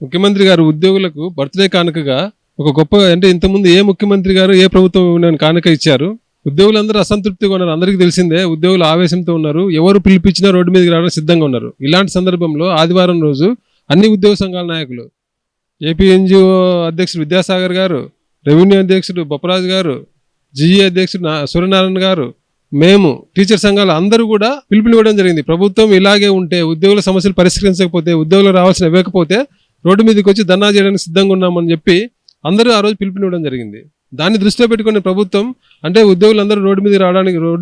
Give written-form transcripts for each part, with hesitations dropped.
ముఖ్యమంత్రి గారు ఉద్యోగులకు బర్త్డే కానుకగా ఒక గొప్ప అంటే ఇంతకుముందు ఏ ముఖ్యమంత్రి గారు ఏ ప్రభుత్వం కానుక ఇచ్చారు. ఉద్యోగులందరూ అసంతృప్తిగా ఉన్నారు. అందరికీ తెలిసిందే. ఉద్యోగులు ఆవేశంతో ఉన్నారు. ఎవరు పిలిపించినా రోడ్డు మీదకి రావడానికి సిద్ధంగా ఉన్నారు. ఇలాంటి సందర్భంలో ఆదివారం రోజు అన్ని ఉద్యోగ సంఘాల నాయకులు, ఏపీ ఎన్జిఓ అధ్యక్షుడు విద్యాసాగర్ గారు, రెవెన్యూ అధ్యక్షుడు బొప్పరాజు గారు, జిఈ అధ్యక్షుడు సూర్యనారాయణ గారు, మేము టీచర్ సంఘాలు అందరూ కూడా పిలుపునివ్వడం జరిగింది. ప్రభుత్వం ఇలాగే ఉంటే, ఉద్యోగుల సమస్యలు పరిష్కరించకపోతే, ఉద్యోగులు రావాల్సిన ఇవ్వకపోతే రోడ్డు మీదకి వచ్చి ధర్నా చేయడానికి సిద్ధంగా ఉన్నామని చెప్పి అందరూ ఆ రోజు పిలుపునివ్వడం జరిగింది. దాన్ని దృష్టిలో పెట్టుకుని ప్రభుత్వం అంటే ఉద్యోగులందరూ రోడ్డు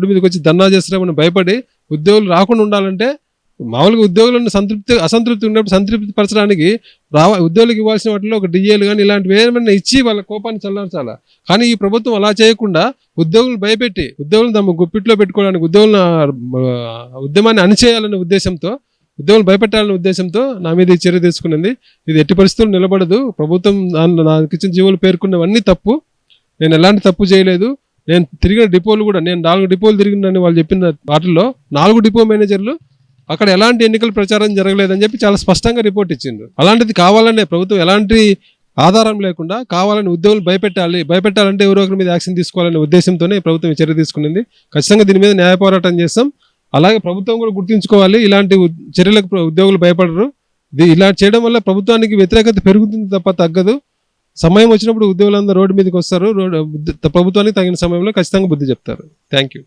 మీదకి వచ్చి ధర్నా చేస్తామని భయపడి ఉద్యోగులు రాకుండా ఉండాలంటే మామూలుగా ఉద్యోగులను అసంతృప్తి ఉన్నప్పుడు సంతృప్తి పరచడానికి ఉద్యోగులకు ఇవ్వాల్సిన వాటిలో ఒక డిఏలు కానీ ఇలాంటివి ఏమైనా ఇచ్చి వాళ్ళ కోపాన్ని చల్లార్చాలా. కానీ ఈ ప్రభుత్వం అలా చేయకుండా ఉద్యోగులను భయపెట్టి ఉద్యోగులను తమ గుప్పిట్లో పెట్టుకోవడానికి ఉద్యమాన్ని అణిచేయాలనే ఉద్దేశంతో, ఉద్యోగులు భయపెట్టాలనే ఉద్దేశంతో నా మీద ఈ చర్య తీసుకున్నది. ఇది ఎట్టి పరిస్థితుల్లో నిలబడదు. ప్రభుత్వం నాకు ఇచ్చిన జీవోలు పేర్కొన్నవన్నీ తప్పు. నేను ఎలాంటి తప్పు చేయలేదు. నేను తిరిగిన డిపోలు కూడా, నేను 4 డిపోలు తిరిగినని వాళ్ళు చెప్పిన వాటిల్లో 4 డిపో మేనేజర్లు అక్కడ ఎలాంటి ఎన్నికల ప్రచారం జరగలేదని చెప్పి చాలా స్పష్టంగా రిపోర్ట్ ఇచ్చిండ్రు. అలాంటిది కావాలనే ప్రభుత్వం ఎలాంటి ఆధారం లేకుండా కావాలని ఉద్యోగులు భయపెట్టాలంటే ఎవరో ఒకరి మీద యాక్షన్ తీసుకోవాలనే ఉద్దేశంతోనే ప్రభుత్వం చర్య తీసుకునింది. ఖచ్చితంగా దీని మీద న్యాయ పోరాటం చేస్తాం. అలాగే ప్రభుత్వం కూడా గుర్తుంచుకోవాలి, ఇలాంటి చర్యలకు ఉద్యోగులు భయపడరు. ఇలా చేయడం వల్ల ప్రభుత్వానికి వ్యతిరేకత పెరుగుతుంది తప్ప తగ్గదు. సమయం వచ్చినప్పుడు ఉద్యోగులందరూ రోడ్డు మీదకి వస్తారు. ప్రభుత్వానికి తగిన సమయంలో ఖచ్చితంగా బుద్ధి చెప్తారు. Thank you.